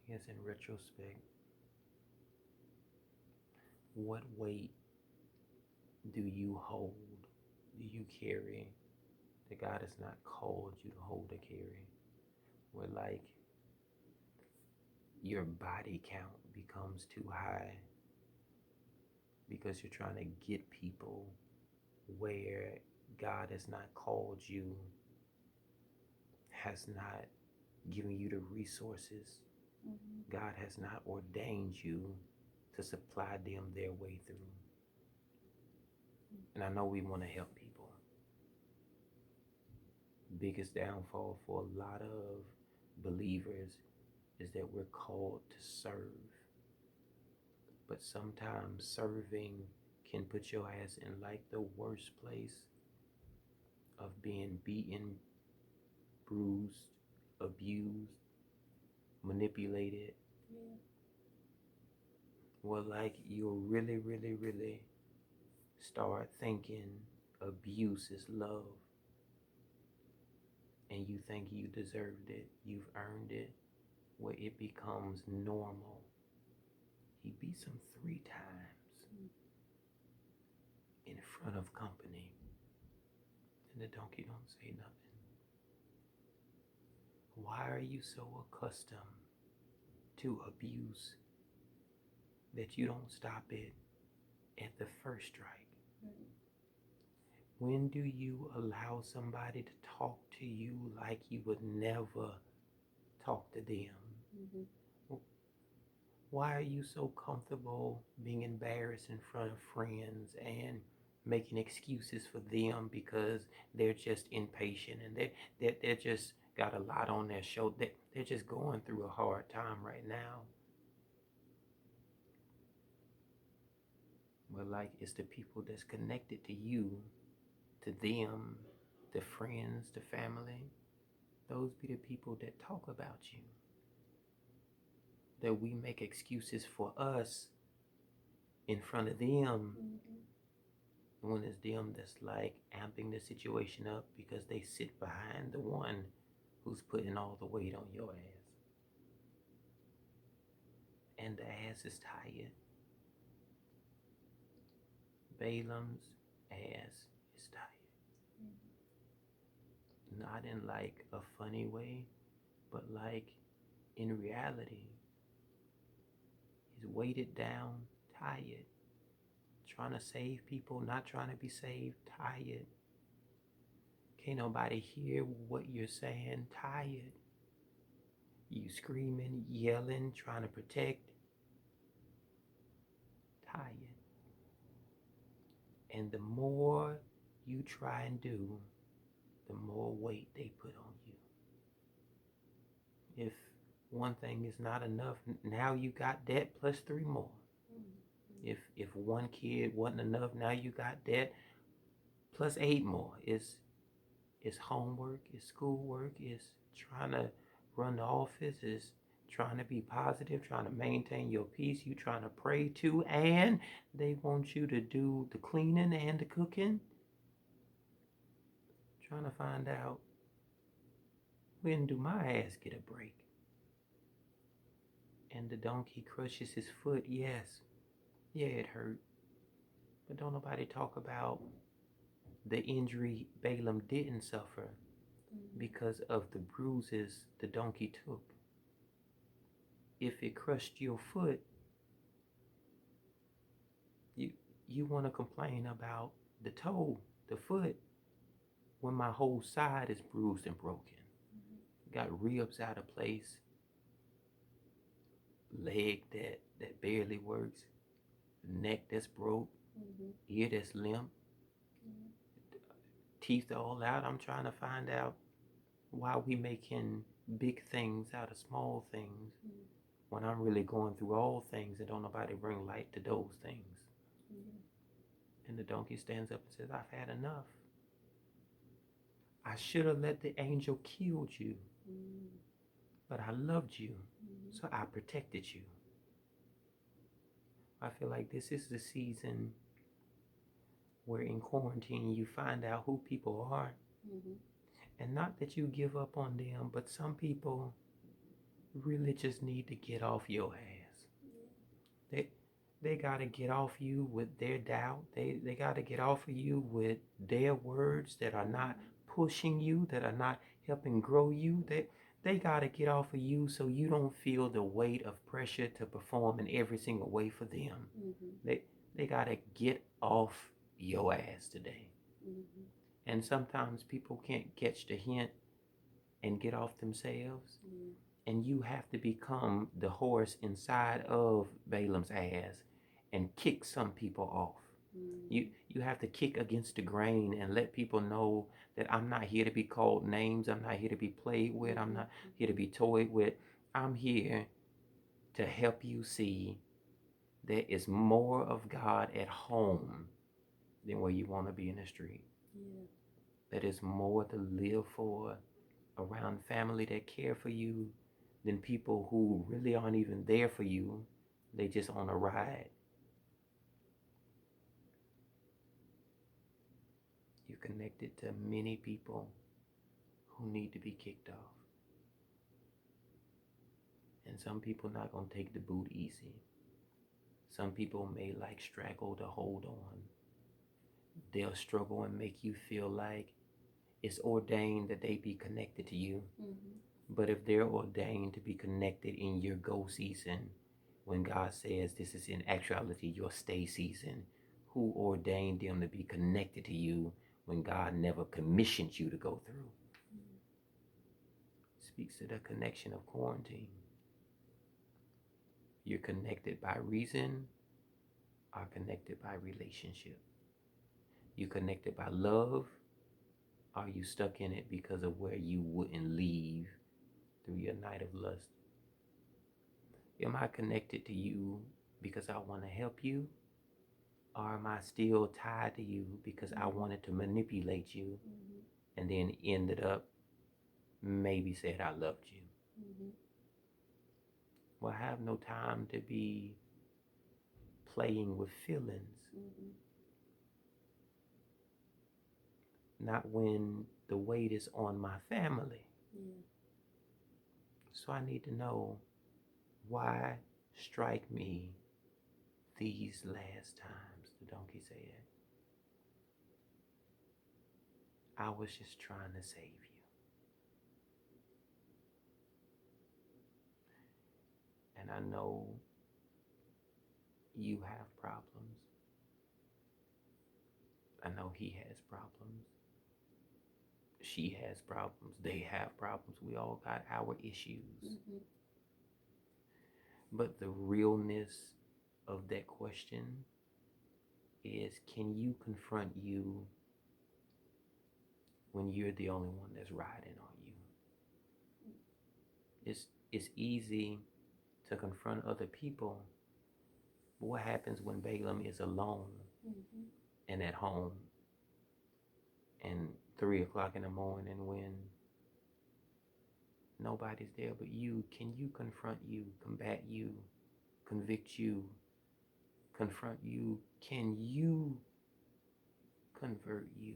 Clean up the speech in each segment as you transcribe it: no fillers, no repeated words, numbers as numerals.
Yes, in retrospect, what weight do you hold, do you carry that God has not called you to hold or carry? Where like your body count becomes too high because you're trying to get people where God has not called you, has not given you the resources. God has not ordained you to supply them their way through. And I know we want to help people. Biggest downfall for a lot of believers is that we're called to serve. But sometimes serving can put your ass in like the worst place of being beaten, bruised, abused, manipulated. Yeah. Well, like you'll really, really, really start thinking abuse is love, and you think you deserved it, you've earned it, where it becomes normal. He beats him 3 times in front of company, and the donkey don't say nothing. Why are you so accustomed to abuse that you don't stop it at the first strike? Right. When do you allow somebody to talk to you like you would never talk to them? Why are you so comfortable being embarrassed in front of friends and making excuses for them because they're just impatient and they're just got a lot on their shoulder? They're just going through a hard time right now. Well, like it's the people that's connected to you, to them, the friends, the family. Those be the people that talk about you. That we make excuses for us in front of them when it's them that's like amping the situation up because they sit behind the one who's putting all the weight on your ass. And the ass is tired. Balaam's ass is tired. Not in like a funny way, but like in reality. He's weighted down, tired. Trying to save people, not trying to be saved, tired. Can't nobody hear what you're saying, tired. You screaming, yelling, trying to protect, tired. And the more you try and do, the more weight they put on you. If one thing is not enough, now you got that plus 3 more. If one kid wasn't enough, now you got that plus 8 more. It's homework, it's schoolwork, it's trying to run the office, it's trying to be positive, trying to maintain your peace, you trying to pray too, and they want you to do the cleaning and the cooking. Trying to find out, when do my ass get a break? And the donkey crushes his foot. Yes, yeah, it hurt. But don't nobody talk about the injury Balaam didn't suffer because of the bruises the donkey took. If it crushed your foot, you you want to complain about the toe, the foot, when my whole side is bruised and broken. Got ribs out of place, leg that barely works, neck that's broke, ear that's limp, teeth all out. I'm trying to find out why we making big things out of small things when I'm really going through all things and don't nobody bring light to those things. And the donkey stands up and says, I've had enough. I should have let the angel kill you, but I loved you, so I protected you. I feel like this is the season where in quarantine you find out who people are. And not that you give up on them, but some people really just need to get off your ass. They they gotta get off you with their doubt. They gotta get off of you with their words that are not pushing you, that are not helping grow you. They gotta get off of you so you don't feel the weight of pressure to perform in every single way for them. They gotta get off your ass today. And sometimes people can't catch the hint and get off themselves. And you have to become the horse inside of Balaam's ass and kick some people off. You have to kick against the grain and let people know that I'm not here to be called names. I'm not here to be played with. I'm not here to be toyed with. I'm here to help you see there is more of God at home than where you want to be in the street. That is more to live for around family that care for you than people who really aren't even there for you. They just on a ride. You're connected to many people who need to be kicked off. And some people not going to take the boot easy. Some people may like struggle to hold on. They'll struggle and make you feel like it's ordained that they be connected to you. But if they're ordained to be connected in your go season, when God says this is in actuality your stay season, who ordained them to be connected to you when God never commissioned you to go through? Speaks to the connection of quarantine. You're connected by reason or connected by relationship. You're connected by love. Are you stuck in it because of where you wouldn't leave through your night of lust? Am I connected to you because I want to help you? Or am I still tied to you because I wanted to manipulate you and then ended up maybe said I loved you? Well, I have no time to be playing with feelings. Not when the weight is on my family. So I need to know, why strike me these last times, the donkey said. I was just trying to save you. And I know you have problems. I know he has problems. She has problems. They have problems. We all got our issues. But the realness of that question is, can you confront you when you're the only one that's riding on you? It's easy to confront other people, but what happens when Balaam is alone and at home and 3 o'clock in the morning when nobody's there but you? Can you confront you, combat you, convict you, confront you? Can you convert you?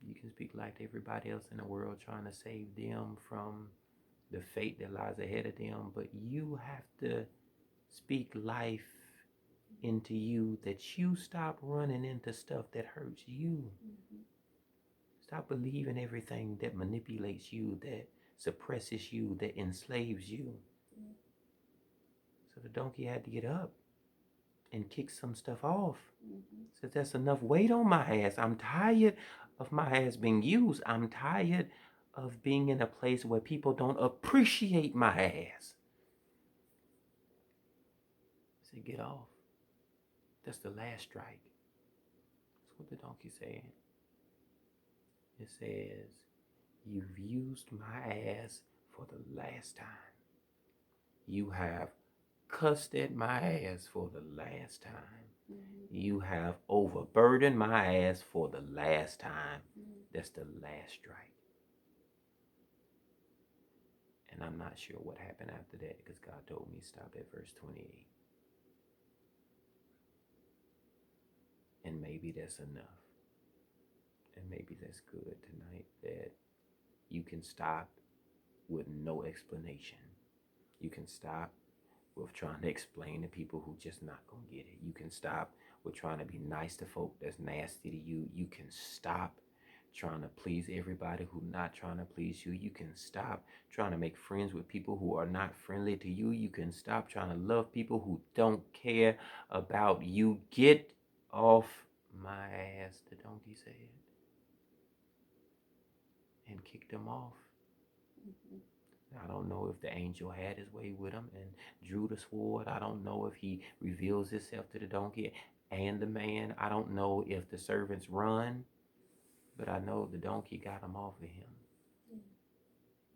You can speak like everybody else in the world, trying to save them from the fate that lies ahead of them, but you have to speak life into you, that you stop running into stuff that hurts you. Stop believing everything that manipulates you, that suppresses you, that enslaves you. So the donkey had to get up and kick some stuff off. Says, that's enough weight on my ass. I'm tired of my ass being used. I'm tired of being in a place where people don't appreciate my ass. Said, get off. That's the last strike. That's what the donkey said. It says, you've used my ass for the last time. You have cussed at my ass for the last time. You have overburdened my ass for the last time. That's the last strike. And I'm not sure what happened after that, because God told me stop at verse 28. And maybe that's enough. And maybe that's good tonight, that you can stop with no explanation. You can stop with trying to explain to people who just not gonna get it. You can stop with trying to be nice to folk that's nasty to you. You can stop trying to please everybody who not trying to please you. You can stop trying to make friends with people who are not friendly to you. You can stop trying to love people who don't care about you. Get off my ass, the donkey said, and kicked him off. I don't know if the angel had his way with him and drew the sword. I don't know if he reveals himself to the donkey and the man. I don't know if the servants run, but I know the donkey got him off of him.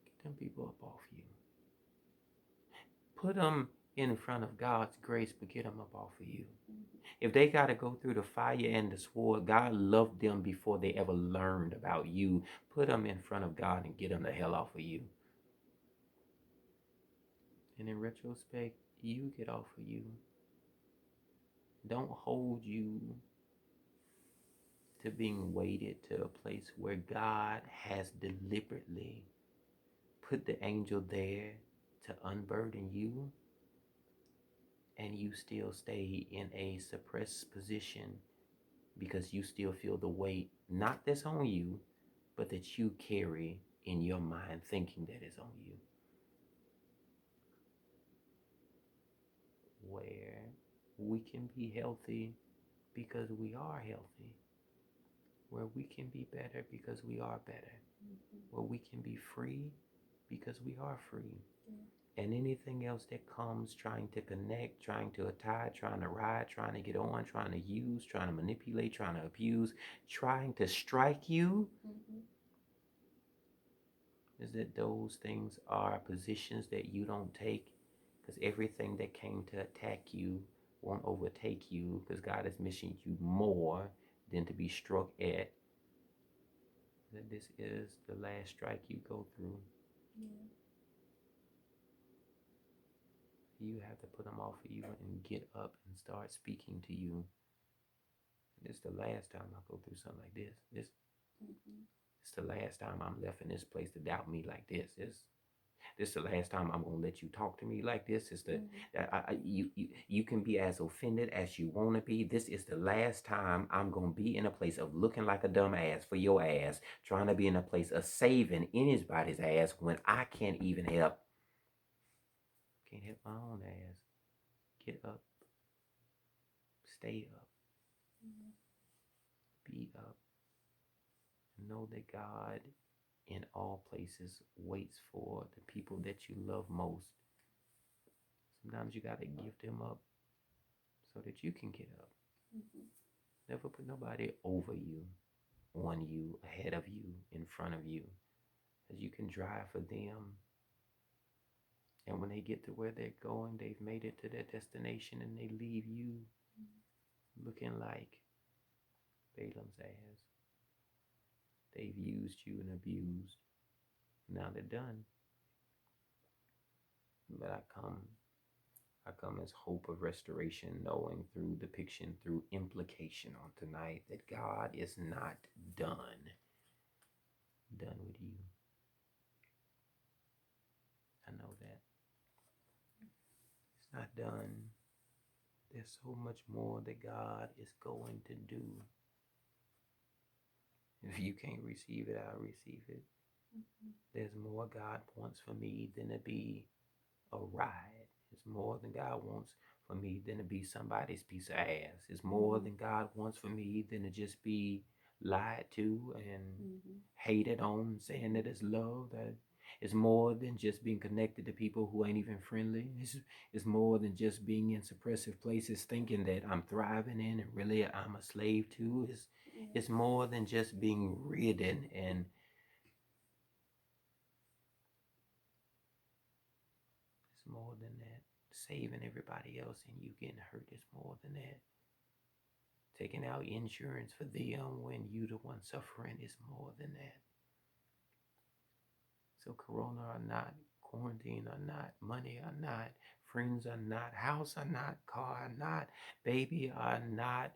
Get them people up off you. Put them in front of God's grace, but get them up off of you. If they got to go through the fire and the sword, God loved them before they ever learned about you. Put them in front of God and get them the hell off of you. And in retrospect, you get off of you. Don't hold you to being weighted to a place where God has deliberately put the angel there to unburden you, and you still stay in a suppressed position because you still feel the weight, not that's on you, but that you carry in your mind thinking that it's on you. Where we can be healthy because we are healthy. Where we can be better because we are better. Where we can be free because we are free. And anything else that comes trying to connect, trying to tie, trying to ride, trying to get on, trying to use, trying to manipulate, trying to abuse, trying to strike you, is that those things are positions that you don't take, because everything that came to attack you won't overtake you, because God is missing you more than to be struck at. That this is the last strike you go through. You have to put them off of you and get up and start speaking to you. This is the last time I go through something like this. This is the last time I'm left in this place to doubt me like this. This is the last time I'm gonna let you talk to me like this. Is the you can be as offended as you want to be. This is the last time I'm gonna be in a place of looking like a dumbass for your ass, trying to be in a place of saving anybody's ass when I can't even help. Can't help my own ass. Get up. Stay up. Be up. Know that God in all places waits for the people that you love most. Sometimes you got to give them up so that you can get up. Never put nobody over you, on you, ahead of you, in front of you. Because you can drive for them. And when they get to where they're going, they've made it to their destination and they leave you looking like Balaam's ass. They've used you and abused. Now they're done. But I come as hope of restoration, knowing through depiction, through implication on tonight that God is not done with you. I know that. It's not done. There's so much more that God is going to do. If you can't receive it, I'll receive it. There's more God wants for me than to be a ride. It's more than God wants for me than to be somebody's piece of ass. It's more than God wants for me than to just be lied to and hated on, saying that it's love. That it's more than just being connected to people who ain't even friendly. It's more than just being in suppressive places thinking that I'm thriving in and really I'm a slave to. It's more than just being ridden and it's more than that. Saving everybody else and you getting hurt is more than that. Taking out insurance for them when you the one suffering is more than that. So corona or not, quarantine or not, money or not, friends or not, house or not, car or not, baby or not,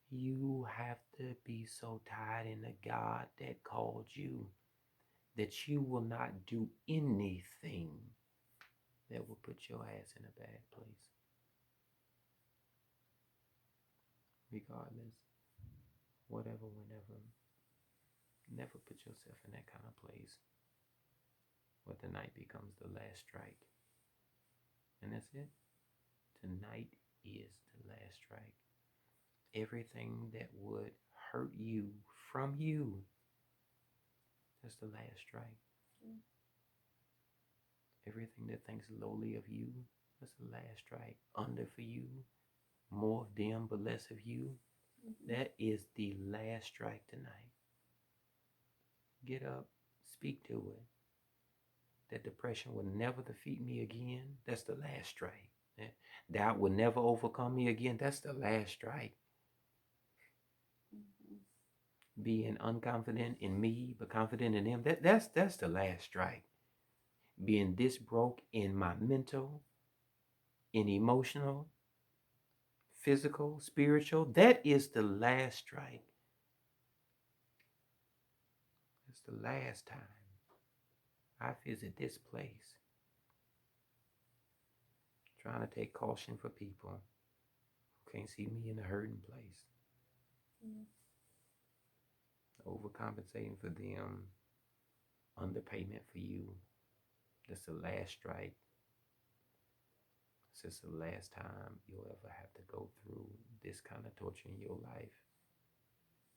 you have to be so tied in the God that called you that you will not do anything that will put your ass in a bad place. Regardless, whatever, whenever, never put yourself in that kind of place where tonight becomes the last strike. And that's it. Tonight is the last strike. Everything that would hurt you from you, that's the last strike. Everything that thinks lowly of you, that's the last strike. Under for you, more of them but less of you, that is the last strike tonight. Get up, speak to it. That depression will never defeat me again, that's the last strike. Doubt will never overcome me again, that's the last strike. Being unconfident in me but confident in them, that's the last strike. Being this broke in my mental, in emotional, physical, spiritual, that is the last strike. It's the last time I visit this place, trying to take caution for people who can't see me in a hurting place. Overcompensating for them, underpayment for you. That's the last strike. It's just the last time you'll ever have to go through this kind of torture in your life.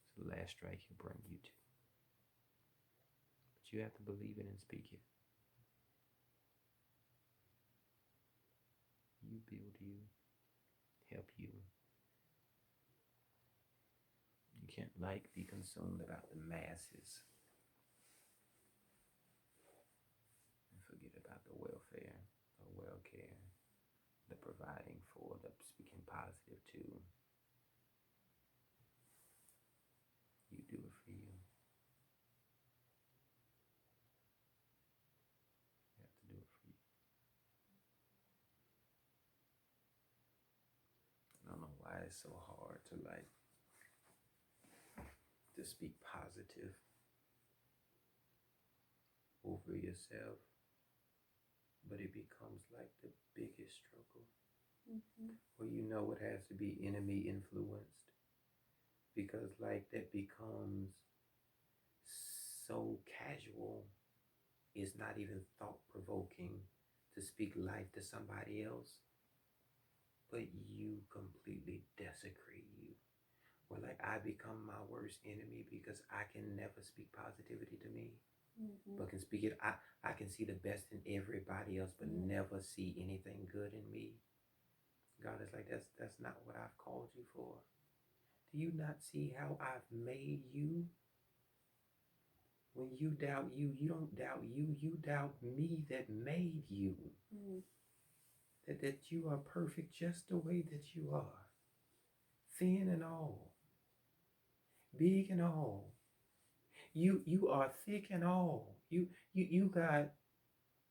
It's the last strike he'll bring you to. But you have to believe it and speak it. You build you, help you. You can't be consumed about the masses and forget about the welfare, the well-care, the providing for, the speaking positive to. You do it for you. You have to do it for you. I don't know why it's so hard to speak positive over yourself, but it becomes like the biggest struggle. Well, you know it has to be enemy influenced, because that becomes so casual, it's not even thought provoking to speak life to somebody else, but you completely desecrate you. Well, I become my worst enemy because I can never speak positivity to me, but can speak it. I can see the best in everybody else, but never see anything good in me. God is like, that's not what I've called you for. Do you not see how I've made you? When you doubt you, you don't doubt you. You doubt me that made you. That you are perfect just the way that you are. Thin and all. Big and all. You are thick and all. You got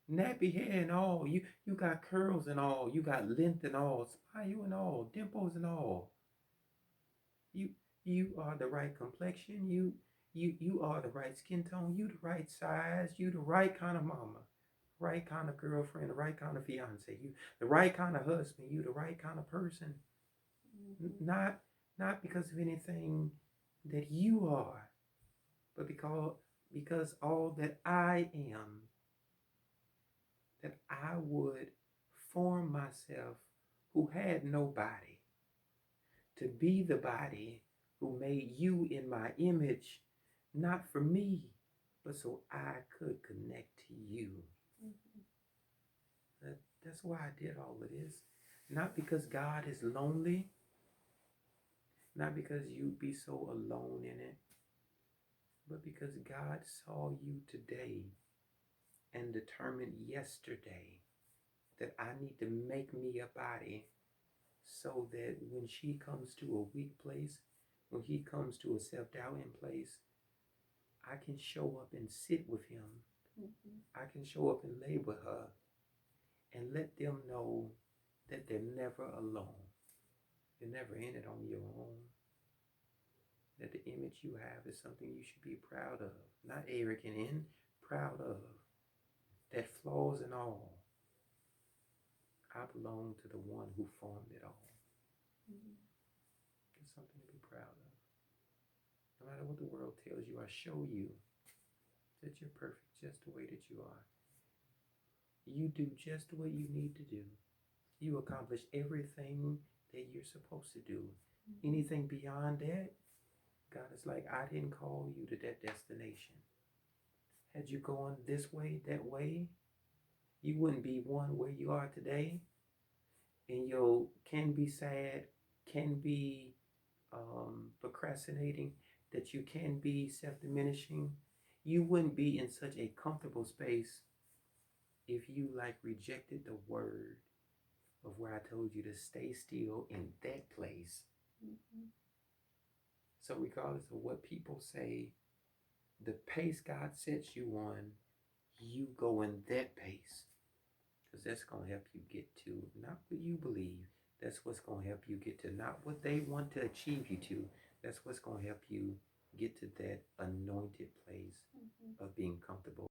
nappy hair and all. You got curls and all. You got length and all. Smile and all. Dimples and all. You are the right complexion. You are the right skin tone. You the right size. You the right kind of mama. Right kind of girlfriend. The right kind of fiance. You the right kind of husband. You the right kind of person. Not because of anything that you are, but because all that I am, that I would form myself, who had nobody, to be the body who made you in my image, not for me, but so I could connect to you. That's why I did all of this. Not because God is lonely, not because you'd be so alone in it, but because God saw you today and determined yesterday that I need to make me a body so that when she comes to a weak place, when he comes to a self-doubting place, I can show up and sit with him. I can show up and lay with her and let them know that they're never alone. You're never in it on your own. That the image you have is something you should be proud of. Not arrogant in, proud of, that flaws and all, I belong to the one who formed it all. It's something to be proud of. No matter what the world tells you, I show you that you're perfect just the way that you are. You do just what you need to do. You accomplish everything that you're supposed to do. Anything beyond that, God is like, I didn't call you to that destination. Had you gone this way, that way, you wouldn't be one where you are today. And you can be sad, can be procrastinating, that you can be self-diminishing. You wouldn't be in such a comfortable space if you rejected the word of where I told you to stay still in that place. So regardless of what people say, the pace God sets you on, you go in that pace. Because that's going to help you get to not what you believe. That's what's going to help you get to not what they want to achieve you to. That's what's going to help you get to that anointed place of being comfortable.